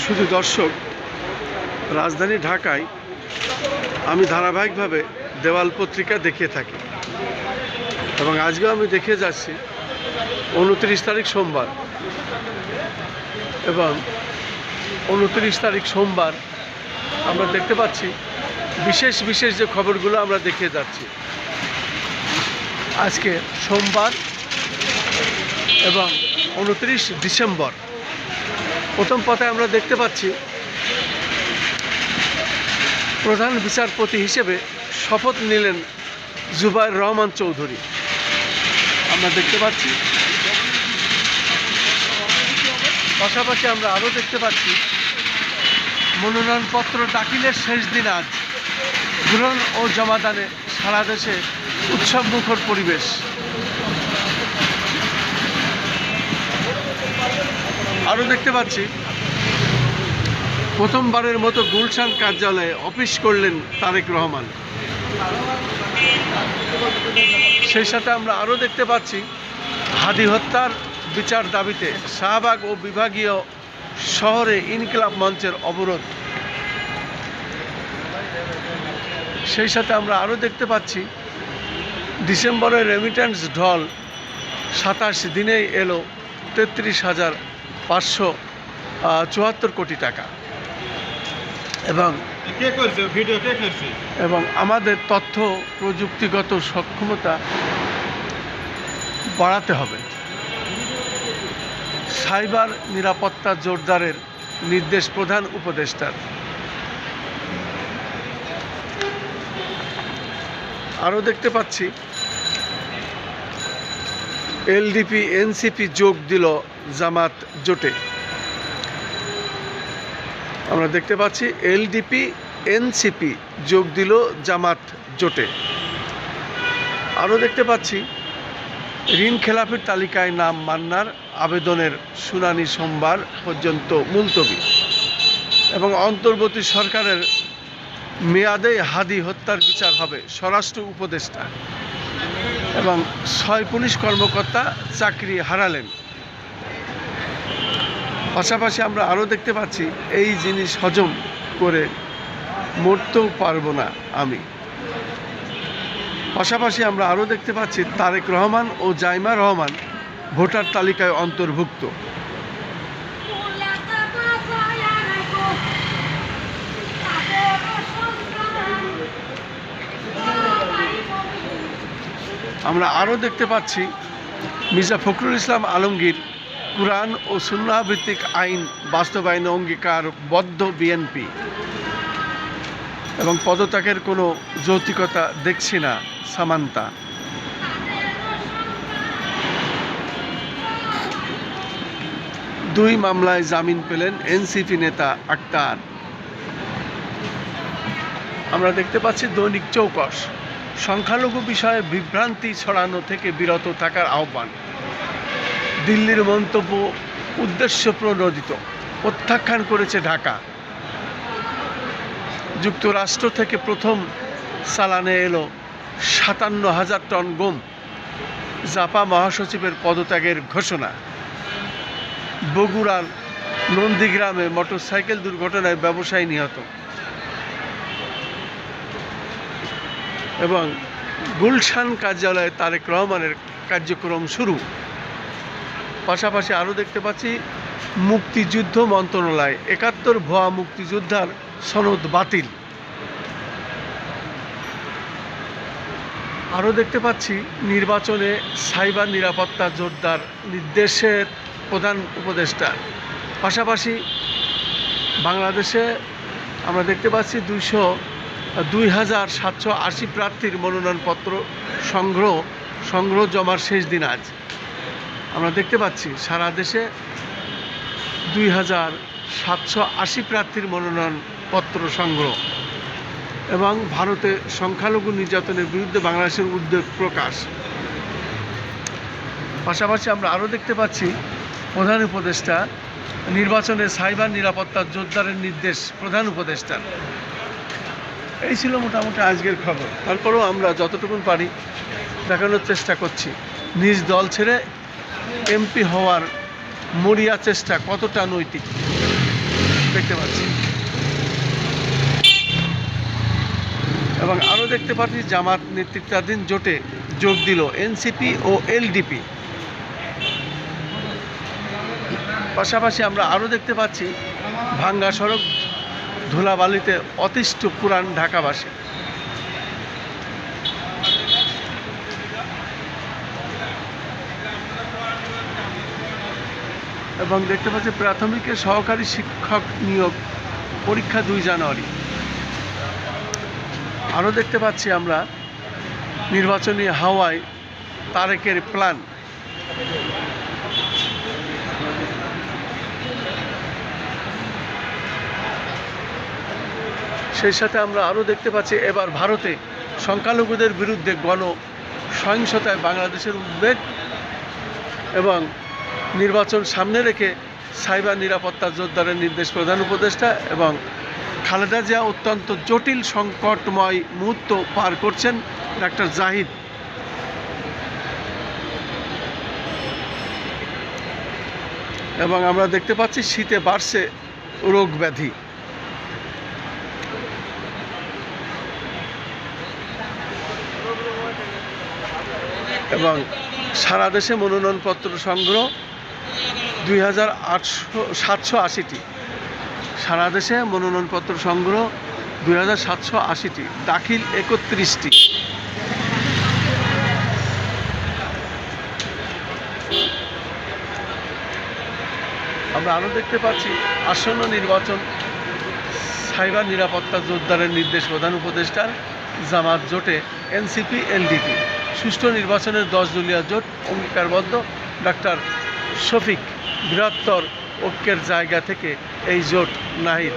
শুধু দর্শক, রাজধানী ঢাকায় আমি ধারাবাহিকভাবে দেওয়াল পত্রিকা দেখিয়ে থাকি এবং আজকেও আমি দেখে যাচ্ছি 29 তারিখ সোমবার এবং 29 তারিখ সোমবার আমরা দেখতে পাচ্ছি বিশেষ যে খবরগুলো আমরা দেখে যাচ্ছি। আজকে সোমবার এবং 29 ডিসেম্বর প্রথম পাতায় আমরা দেখতে পাচ্ছি প্রধান বিচারপতি হিসেবে শপথ নিলেন জুবায়ের রহমান চৌধুরী। আমরা দেখতে পাচ্ছি পাশাপাশি আমরা আরও দেখতে পাচ্ছি মনোনয়নপত্র দাখিলের শেষ দিন আজ। গ্রহণ ও জমাদানে সারা দেশে উৎসবমুখর পরিবেশ। আরও দেখতে পাচ্ছি প্রথমবারের মতো গুলশান কার্যালয়ে অফিস করলেন তারেক রহমান। সেই সাথে আমরা আরও দেখতে পাচ্ছি হাদি হত্যার বিচার দাবিতে শাহবাগ ও বিভাগীয় শহরে ইনকিলাব মঞ্চের অবরোধ। সেই সাথে আমরা আরও দেখতে পাচ্ছি ডিসেম্বরের রেমিট্যান্স ঢল 27 দিনেই এলো 33,574 কোটি টাকা এবং আমাদের তথ্য প্রযুক্তিগত সক্ষমতা বাড়াতে হবে। সাইবার নিরাপত্তা জোরদারের নির্দেশ প্রধান উপদেষ্টার। আরও দেখতে পাচ্ছি এলডিপি এনসিপি যোগ দিল জামাত জোটে। আমরা দেখতে পাচ্ছি এলডিপি এনসিপি যোগ দিল জামাত জোটে। আরও দেখতে পাচ্ছি ঋণ খেলাপির তালিকায় নাম মান্নার আবেদনের শুনানি সোমবার পর্যন্ত মুলতবি এবং অন্তর্বর্তী সরকারের মেয়াদে হাদি হত্যার বিচার হবে স্বরাষ্ট্র উপদেষ্টা এবং 6 পুলিশ কর্মকর্তা চাকরি হারালেন। পাশাপাশি আমরা আরও দেখতে পাচ্ছি এই জিনিস হজম করে মরতেও পারবো না আমি। পাশাপাশি আমরা আরও দেখতে পাচ্ছি তারেক রহমান ও জাইমা রহমান ভোটার তালিকায় অন্তর্ভুক্ত। আমরা আরও দেখতে পাচ্ছি মির্জা ফখরুল ইসলাম আলমগীর কুরআন ও সুন্নাহ ভিত্তিক আইন বাস্তবায়নে অঙ্গীকারবদ্ধ বিএনপি এবং পদত্যাগের কোনো যৌক্তিকতা দেখছি না সামান্তা। দুই মামলায় জামিন পেলেন এনসিপি নেতা আক্তার। আমরা দেখতে পাচ্ছি দৈনিক চৌকস সংখ্যালঘু বিষয়ে বিভ্রান্তি ছড়ানো থেকে বিরত থাকার আহ্বান। দিল্লির মন্তব্য উদ্দেশ্যপ্রণোদিত, প্রত্যাখ্যান করেছে ঢাকা। যুক্তরাষ্ট্র থেকে প্রথম চালানে এলো 57,000 টন গম। জাপা মহাসচিবের পদত্যাগের ঘোষণা। বগুড়ার নন্দীগ্রামে মোটরসাইকেল দুর্ঘটনায় ব্যবসায়ী নিহত এবং গুলশান কার্যালয়ে তারেক রহমানের কার্যক্রম শুরু। পাশাপাশি আরও দেখতে পাচ্ছি মুক্তিযুদ্ধ মন্ত্রণালয় 71 ভুয়া মুক্তিযোদ্ধার সনদ বাতিল। আরও দেখতে পাচ্ছি নির্বাচনে সাইবার নিরাপত্তা জোরদার নির্দেশের প্রধান উপদেষ্টা। পাশাপাশি বাংলাদেশে আমরা দেখতে পাচ্ছি 2,780 প্রার্থীর মনোনয়নপত্র সংগ্রহ জমার শেষ দিন আজ। আমরা দেখতে পাচ্ছি সারা দেশে 2,780 প্রার্থীর মনোনয়নপত্র সংগ্রহ এবং ভারতে সংখ্যালঘু নির্যাতনের বিরুদ্ধে বাংলাদেশের উদ্বেগ প্রকাশ। পাশাপাশি আমরা আরও দেখতে পাচ্ছি প্রধান উপদেষ্টা নির্বাচনে সাইবার নিরাপত্তা জোরদারের নির্দেশ প্রধান উপদেষ্টার। এই ছিল মোটামুটি আজকের খবর। তারপরেও আমরা যতটুকু পারি দেখানোর চেষ্টা করছি নিজ দল ছেড়ে এমপি হওয়ার মরিয়া চেষ্টা কতটা নৈতিক। দেখতে পাচ্ছি। এবং আরও দেখতে পাচ্ছি জামাত নেতৃত্বাধীন জোটে যোগ দিল এনসিপি ও এলডিপি। পাশাপাশি আমরা আরও দেখতে পাচ্ছি ভাঙ্গা সড়ক ধুলাবালিতে অতিষ্ঠ পুরান ঢাকাবাসী। এবং দেখতে পাচ্ছি প্রাথমিকের সহকারী শিক্ষক নিয়োগ পরীক্ষা 2 জানুয়ারি। আরও দেখতে পাচ্ছি আমরা নির্বাচনী হাওয়ায় তারেকের প্ল্যান। সেই সাথে আমরা আরও দেখতে পাচ্ছি এবার ভারতে সংখ্যালঘুদের বিরুদ্ধে গণ সহিংসতায় বাংলাদেশের উদ্বেগ এবং নির্বাচন সামনে রেখে সাইবার নিরাপত্তা জোরদারের নির্দেশ প্রধান উপদেষ্টা। এবং খালেদা জিয়া অত্যন্ত জটিল সংকটময় মুহূর্ত পার করছেন ডাক্তার জাহিদ। এবং আমরা দেখতে পাচ্ছি শীতে বাড়ছে রোগ ব্যাধি। এবং সারা দেশে মনোনয়নপত্র সংগ্রহ 2780টি। সারা দেশে মনোনয়নপত্র সংগ্রহ 2780টি, দাখিল 31টি। আমরা আরও দেখতে পাচ্ছি আসন্ন নির্বাচন সাইবার নিরাপত্তা জোরদারের নির্দেশ প্রধান উপদেষ্টার। জামাত জোটে এনসিপি এলডিপি সুষ্ঠু নির্বাচনের 10 দলীয় জোট অঙ্গীকারবদ্ধ। ডাক্তার শফিক বৃহত্তর ঐক্যের জায়গা থেকে এই জোট নাহিদ।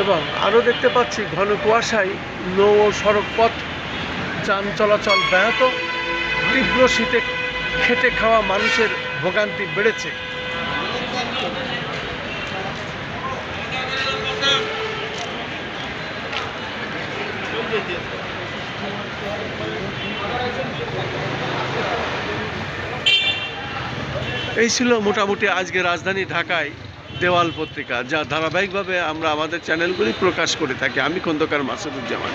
এবং আরও দেখতে পাচ্ছি ঘন কুয়াশায় নৌ ও সড়কপথ যান চলাচল ব্যাহত। তীব্র শীতে খেটে খাওয়া মানুষের ভোগান্তি বেড়েছে। এই ছিল মোটামুটি আজকে রাজধানী ঢাকায় দেওয়াল পত্রিকা, যা ধারাবাহিকভাবে আমরা আমাদের চ্যানেলগুলি প্রকাশ করে থাকি। আমি খন্দকার মাসুদুজ্জামান।